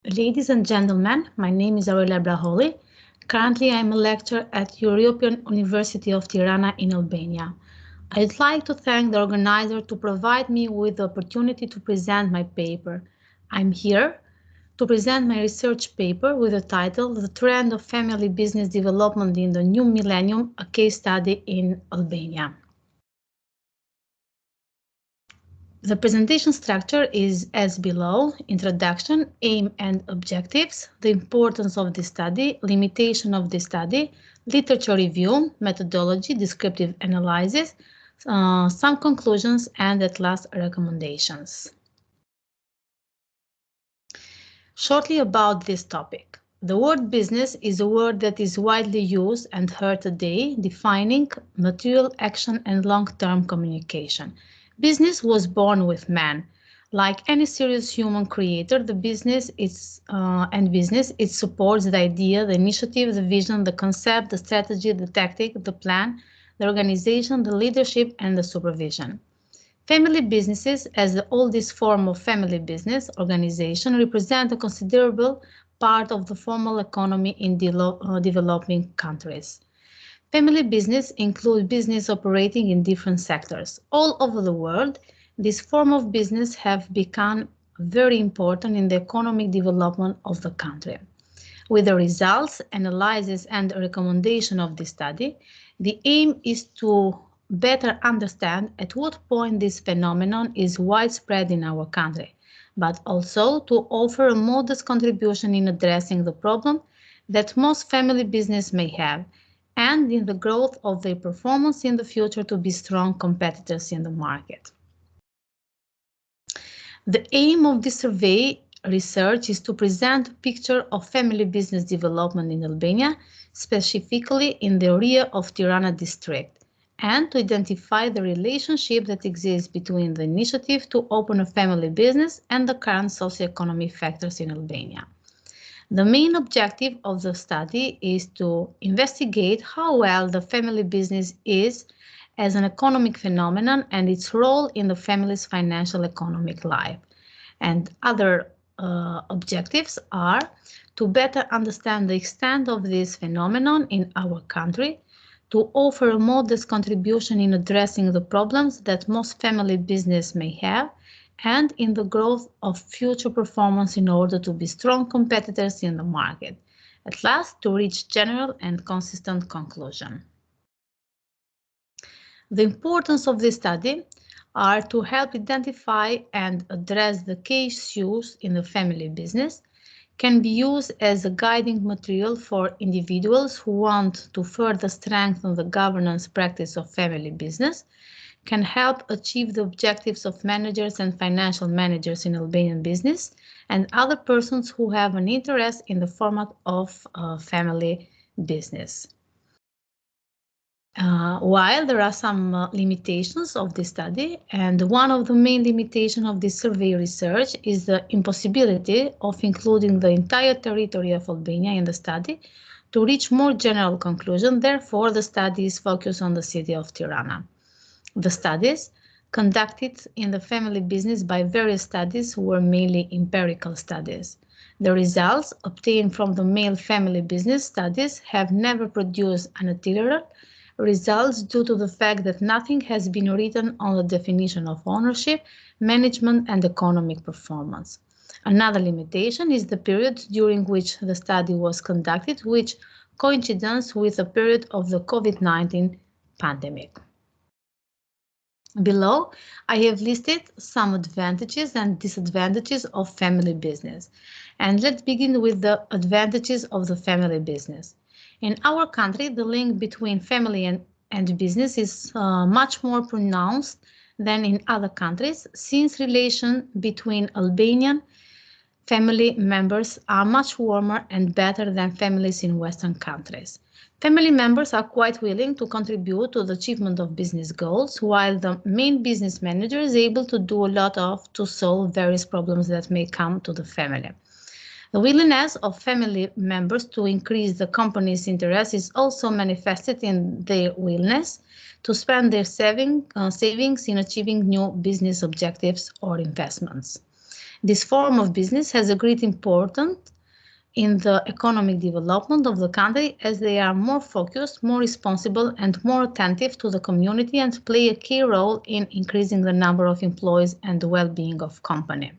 Ladies and gentlemen, my name is Aurela BRAHOLLI. Currently, I am a lecturer at European University of Tirana in Albania. I'd like to thank the organizer to provide me with the opportunity to present my paper. I'm here to present my research paper with the title The Trend of Family Business Development in the New Millennium, a case study in Albania. The presentation structure is as below: introduction, aim and objectives, the importance of the study, limitation of the study, literature review, methodology, descriptive analysis, some conclusions, and at last recommendations. Shortly about this topic. The word business is a word that is widely used and heard today, defining material action and long-term communication. Business was born with man. Like any serious human creator, the business it supports the idea, the initiative, the vision, the concept, the strategy, the tactic, the plan, the organization, the leadership, and the supervision. Family businesses, as the oldest form of family business organization, represent a considerable part of the formal economy in developing countries. Family business includes business operating in different sectors. All over the world, this form of business have become very important in the economic development of the country. With the results, analysis, and recommendation of this study, the aim is to better understand at what point this phenomenon is widespread in our country, but also to offer a modest contribution in addressing the problem that most family business may have, and in the growth of their performance in the future to be strong competitors in the market. The aim of this survey research is to present a picture of family business development in Albania, specifically in the area of Tirana district, and to identify the relationship that exists between the initiative to open a family business and the current socioeconomic factors in Albania. The main objective of the study is to investigate how well the family business is as an economic phenomenon and its role in the family's financial economic life. And other objectives are to better understand the extent of this phenomenon in our country, to offer a modest contribution in addressing the problems that most family business may have, and in the growth of future performance in order to be strong competitors in the market. At last, to reach general and consistent conclusion. The importance of this study are to help identify and address the case issues in the family business, can be used as a guiding material for individuals who want to further strengthen the governance practice of family business, can help achieve the objectives of managers and financial managers in Albanian business, and other persons who have an interest in the format of family business. While there are some limitations of this study, and one of the main limitations of this survey research is the impossibility of including the entire territory of Albania in the study to reach more general conclusion. Therefore, the study is focused on the city of Tirana. The studies conducted in the family business by various studies were mainly empirical studies. The results obtained from the male family business studies have never produced anecdotal results due to the fact that nothing has been written on the definition of ownership, management, and economic performance. Another limitation is the period during which the study was conducted, which coincides with the period of the COVID-19 pandemic. Below, I have listed some advantages and disadvantages of family business. And let's begin with the advantages of the family business. In our country, the link between family and business is much more pronounced than in other countries, since relations between Albanian family members are much warmer and better than families in Western countries. Family members are quite willing to contribute to the achievement of business goals, while the main business manager is able to do a lot to solve various problems that may come to the family. The willingness of family members to increase the company's interest is also manifested in their willingness to spend their savings in achieving new business objectives or investments. This form of business has a great importance in the economic development of the country as they are more focused, more responsible and more attentive to the community and play a key role in increasing the number of employees and the well-being of company.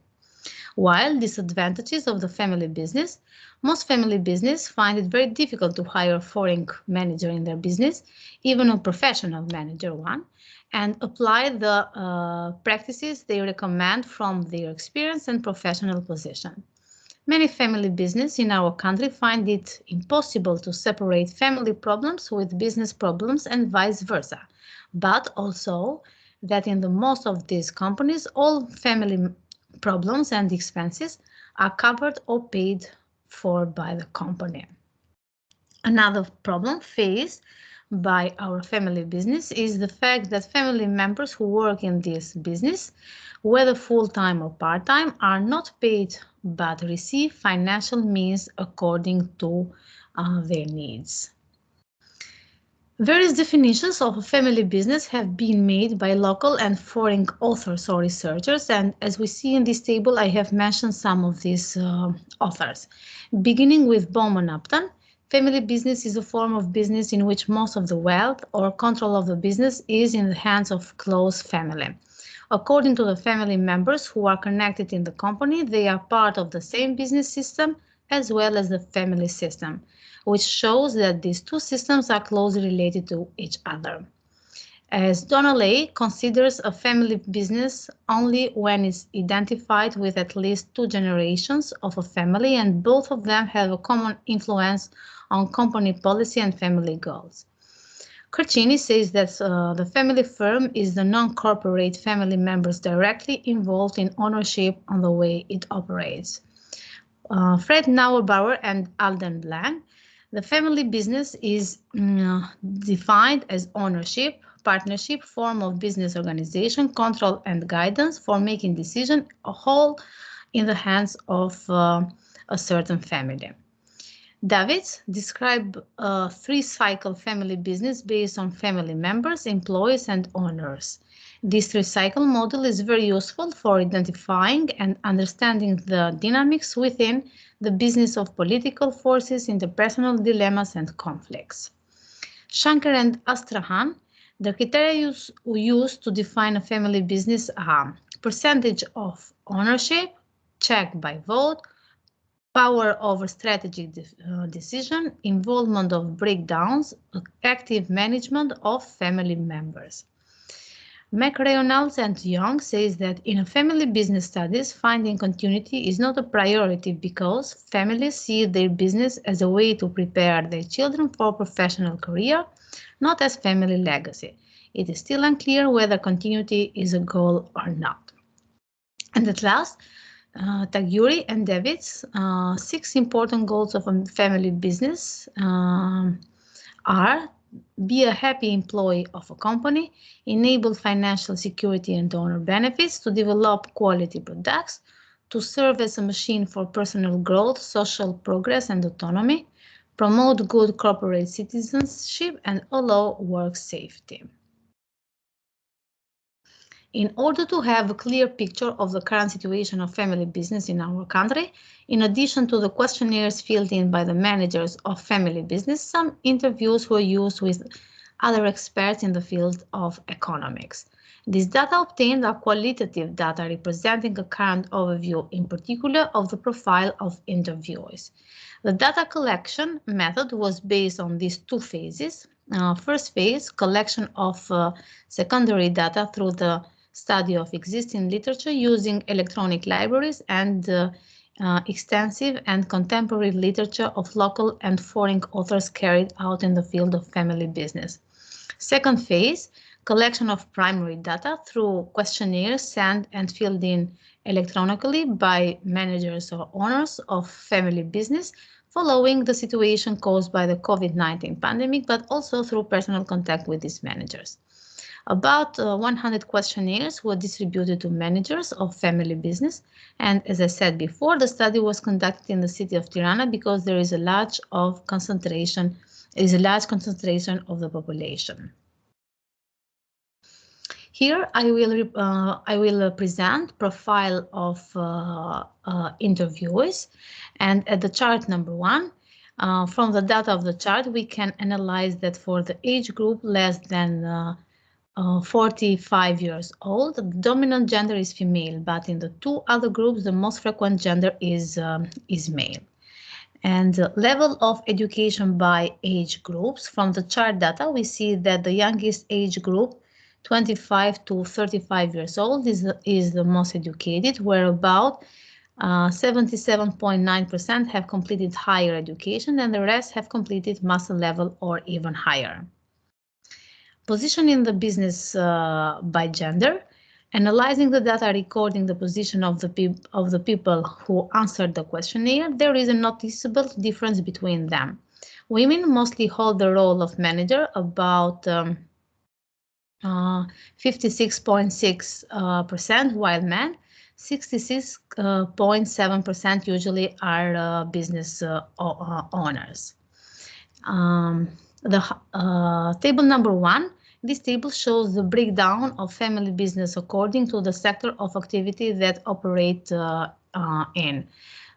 While disadvantages of the family business, most family business find it very difficult to hire a foreign manager in their business, even a professional manager one, and apply the practices they recommend from their experience and professional position. Many family business in our country find it impossible to separate family problems with business problems and vice versa, but also that in the most of these companies, all family problems and expenses are covered or paid for by the company. Another problem faced by our family business is the fact that family members who work in this business, whether full-time or part-time, are not paid but receive financial means according to their needs. Various definitions of a family business have been made by local and foreign authors or researchers, and as we see in this table, I have mentioned some of these authors. Beginning with Bowman Upton, family business is a form of business in which most of the wealth or control of the business is in the hands of close family. According to the family members who are connected in the company, they are part of the same business system as well as the family system, which shows that these two systems are closely related to each other. As Donnelly considers a family business only when it's identified with at least two generations of a family and both of them have a common influence on company policy and family goals. Curcini says that the family firm is the non-corporate family members directly involved in ownership on the way it operates. Fred Nauerbauer and Alden Blanc, the family business is defined as ownership, partnership, form of business organization, control and guidance for making decisions, a whole in the hands of a certain family. Davids described a three-cycle family business based on family members, employees, and owners. This three-cycle model is very useful for identifying and understanding the dynamics within the business of political forces, interpersonal dilemmas, and conflicts. Shankar and Astrahan, the criteria used to define a family business are percentage of ownership, check by vote, power over strategic decision, involvement of breakdowns, active management of family members. McReynolds and Young says that in a family business studies, finding continuity is not a priority because families see their business as a way to prepare their children for a professional career, not as family legacy. It is still unclear whether continuity is a goal or not. And at last, Tagyuri and Davids, 6 important goals of a family business are: be a happy employee of a company, enable financial security and owner benefits, to develop quality products, to serve as a machine for personal growth, social progress and autonomy, promote good corporate citizenship and allow work safety. In order to have a clear picture of the current situation of family business in our country, in addition to the questionnaires filled in by the managers of family business, some interviews were used with other experts in the field of economics. These data obtained are qualitative data representing a current overview, in particular, of the profile of interviewees. The data collection method was based on these 2 phases. First phase, collection of secondary data through the study of existing literature using electronic libraries and extensive and contemporary literature of local and foreign authors carried out in the field of family business. Second phase, collection of primary data through questionnaires sent and filled in electronically by managers or owners of family business following the situation caused by the COVID-19 pandemic, but also through personal contact with these managers. About 100 questionnaires were distributed to managers of family business, and as I said before, the study was conducted in the city of Tirana because there is a large concentration of the population. Here I will present profile of interviewers, and at the chart number 1, from the data of the chart, we can analyze that for the age group less than 45 years old, the dominant gender is female, but in the 2 other groups, the most frequent gender is male. And the level of education by age groups, from the chart data, we see that the youngest age group, 25 to 35 years old, is the most educated, where about 77.9% have completed higher education and the rest have completed master level or even higher. Position in the business by gender. Analyzing the data recording the position of the people who answered the questionnaire, there is a noticeable difference between them. Women mostly hold the role of manager, about 56.6%, while men, 66.7% usually are business owners. Table number 1. This table shows the breakdown of family business according to the sector of activity that operate in.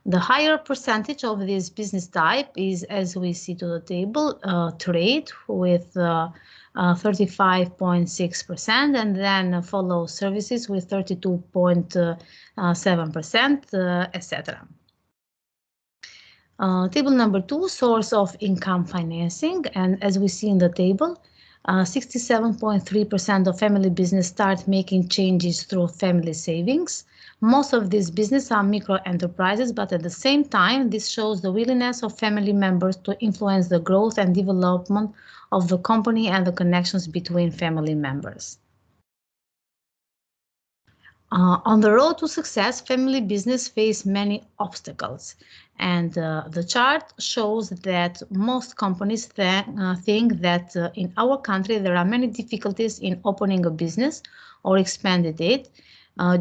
The higher percentage of this business type is, as we see to the table, trade with 35.6%, and then follow services with 32.7%, etc. Table number 2, source of income financing, and as we see in the table, 67.3% of family business start making changes through family savings. Most of these business are micro enterprises, but at the same time, this shows the willingness of family members to influence the growth and development of the company and the connections between family members. On the road to success, family business face many obstacles, and the chart shows that most companies think that in our country there are many difficulties in opening a business or expanding it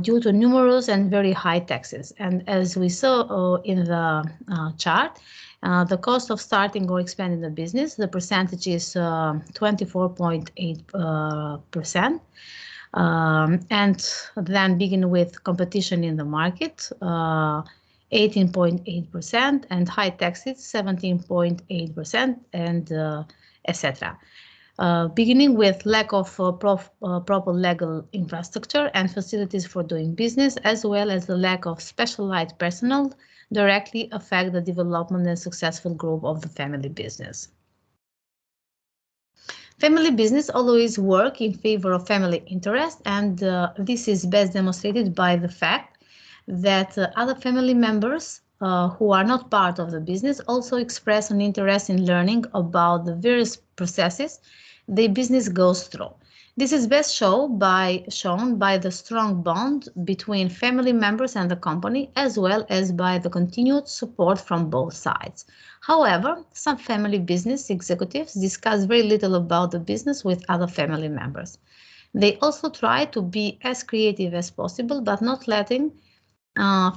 due to numerous and very high taxes. And as we saw in the chart, the cost of starting or expanding the business, the percentage is 24.8%. And then begin with competition in the market, 18.8%, and high taxes, 17.8%, and etc. Beginning with lack of proper legal infrastructure and facilities for doing business, as well as the lack of specialized personnel, directly affect the development and successful growth of the family business. Family business always work in favor of family interest, and this is best demonstrated by the fact that other family members who are not part of the business also express an interest in learning about the various processes the business goes through. This is best shown by the strong bond between family members and the company, as well as by the continued support from both sides. However, some family business executives discuss very little about the business with other family members. They also try to be as creative as possible, but not letting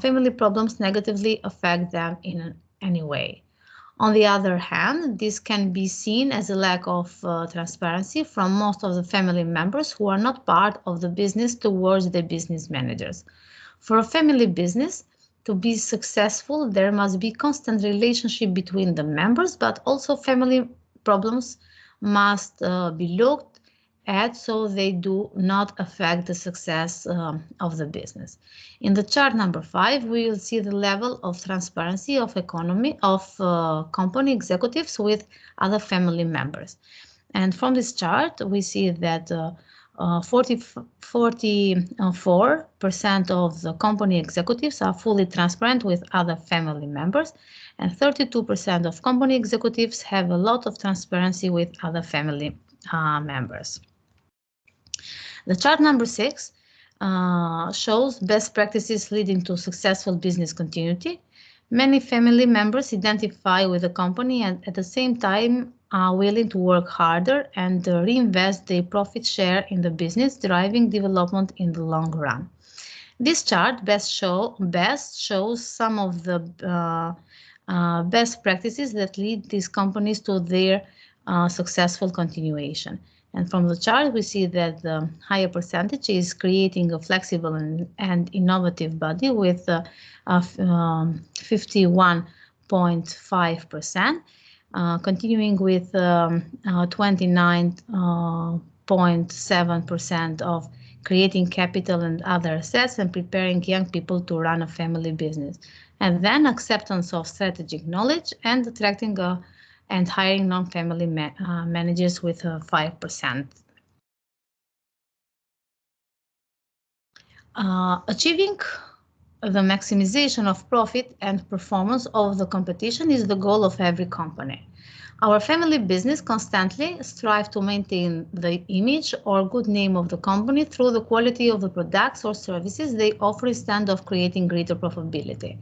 family problems negatively affect them in any way. On the other hand, this can be seen as a lack of transparency from most of the family members who are not part of the business towards the business managers. For a family business to be successful, there must be constant relationship between the members, but also family problems must be looked at so they do not affect the success of the business. In the chart number 5, we will see the level of transparency of company executives with other family members. And from this chart, we see that 44% of the company executives are fully transparent with other family members, and 32% of company executives have a lot of transparency with other family members. The chart number 6 shows best practices leading to successful business continuity. Many family members identify with the company and at the same time are willing to work harder and reinvest their profit share in the business, driving development in the long run. This chart best shows some of the best practices that lead these companies to their successful continuation. And from the chart, we see that the higher percentage is creating a flexible and innovative body with 51.5%, continuing with 29.7% of creating capital and other assets and preparing young people to run a family business. And then acceptance of strategic knowledge and attracting and hiring non-family managers with 5%. Achieving the maximization of profit and performance of the competition is the goal of every company. Our family business constantly strives to maintain the image or good name of the company through the quality of the products or services they offer instead of creating greater profitability.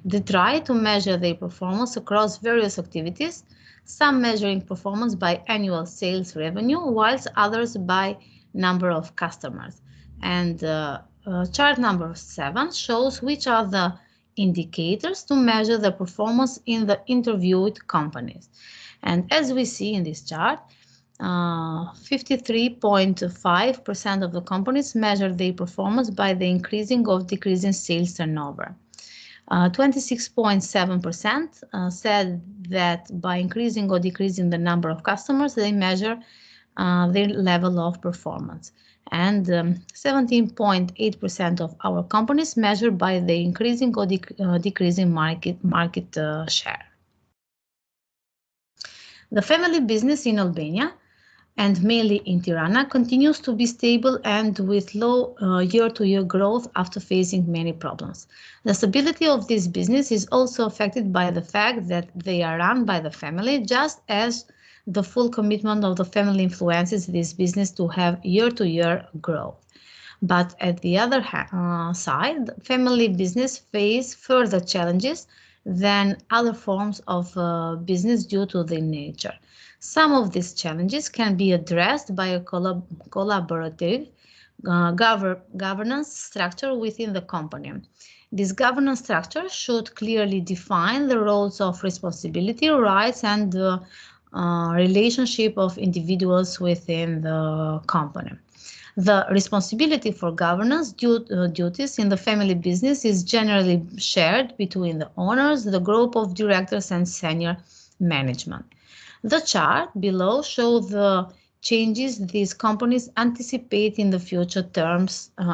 They try to measure their performance across various activities, some measuring performance by annual sales revenue, whilst others by number of customers. And chart number 7 shows which are the indicators to measure the performance in the interviewed companies. And as we see in this chart, 53.5% of the companies measure their performance by the increasing or decreasing sales turnover. 26.7% said that by increasing or decreasing the number of customers, they measure their level of performance. And 17.8% of our companies measure by the increasing or decreasing market share. The family business in Albania, and mainly in Tirana, continues to be stable and with low year-to-year growth after facing many problems. The stability of this business is also affected by the fact that they are run by the family, just as the full commitment of the family influences this business to have year-to-year growth. But at the other side, family business face further challenges than other forms of business due to their nature. Some of these challenges can be addressed by a collaborative governance structure within the company. This governance structure should clearly define the roles of responsibility, rights, and relationship of individuals within the company. The responsibility for governance duties in the family business is generally shared between the owners, the group of directors, and senior management. The chart below shows the changes these companies anticipate in the future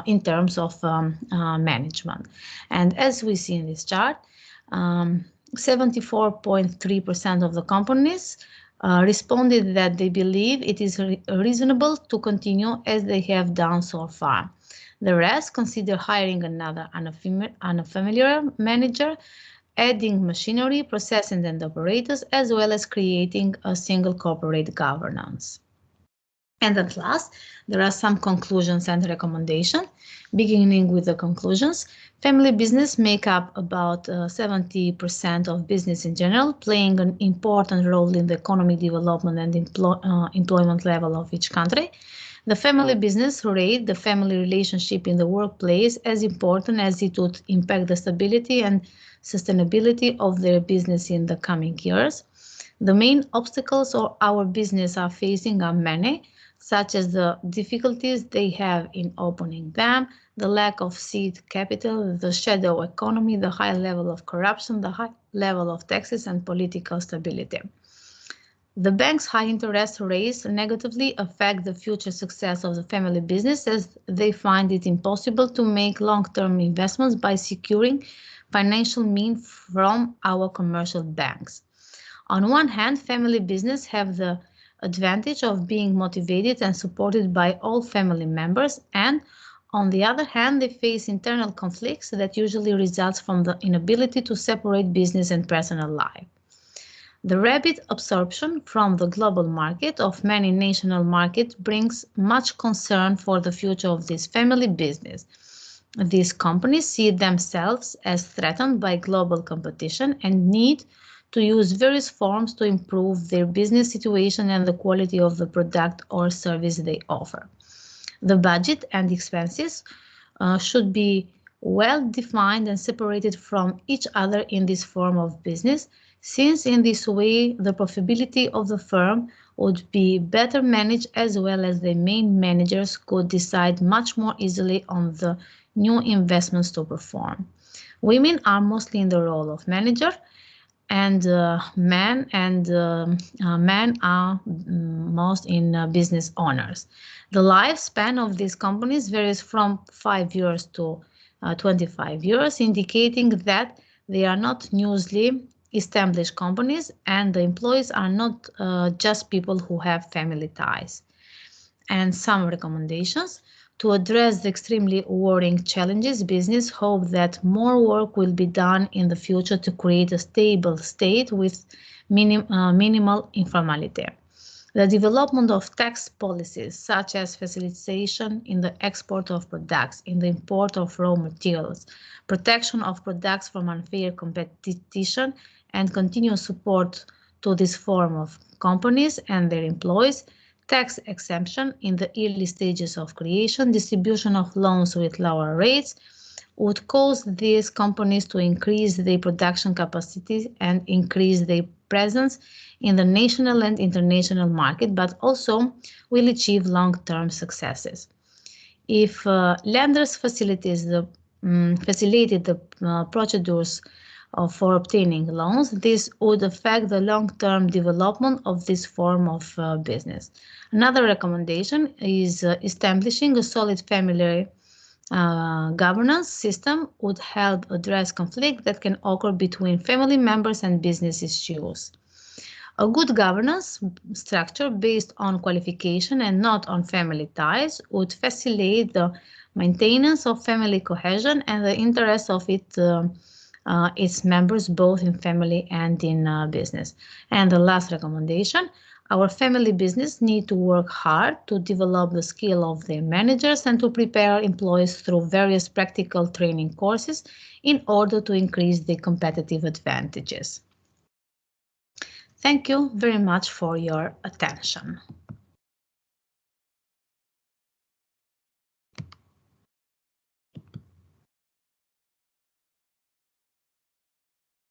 in terms of management. And as we see in this chart, 74.3% of the companies responded that they believe it is reasonable to continue as they have done so far. The rest consider hiring another unfamiliar manager, adding machinery, processing and operators, as well as creating a single corporate governance. And at last, there are some conclusions and recommendations. Beginning with the conclusions, family business make up about 70% of business in general, playing an important role in the economic development and employment level of each country. The family business rate the family relationship in the workplace as important as it would impact the stability and sustainability of their business in the coming years. The main obstacles our business are facing are many, such as the difficulties they have in opening them, the lack of seed capital, the shadow economy, the high level of corruption, the high level of taxes, and political stability. The bank's high interest rates negatively affect the future success of the family business, as they find it impossible to make long-term investments by securing financial means from our commercial banks. On one hand, family business have the advantage of being motivated and supported by all family members, and on the other hand, they face internal conflicts that usually results from the inability to separate business and personal life. The rapid absorption from the global market of many national markets brings much concern for the future of this family business. These companies see themselves as threatened by global competition and need to use various forms to improve their business situation and the quality of the product or service they offer. The budget and expenses should be well defined and separated from each other in this form of business, since in this way the profitability of the firm would be better managed, as well as the main managers could decide much more easily on the new investments to perform. Women are mostly in the role of manager, and men are most in business owners. The lifespan of these companies varies from 5 years to 25 years, indicating that they are not newly established companies and the employees are not just people who have family ties. And some recommendations. To address the extremely worrying challenges, business hope that more work will be done in the future to create a stable state with minimal informality. The development of tax policies, such as facilitation in the export of products, in the import of raw materials, protection of products from unfair competition, and continuous support to this form of companies and their employees, tax exemption in the early stages of creation, distribution of loans with lower rates, would cause these companies to increase their production capacity and increase their presence in the national and international market, but also will achieve long-term successes. If lenders facilitated the procedures for obtaining loans, this would affect the long-term development of this form of business. Another recommendation is establishing a solid family governance system would help address conflict that can occur between family members and business issues. A good governance structure based on qualification and not on family ties would facilitate the maintenance of family cohesion and the interests of its members, both in family and in business. And the last recommendation, our family business need to work hard to develop the skill of their managers and to prepare employees through various practical training courses in order to increase their competitive advantages. Thank you very much for your attention.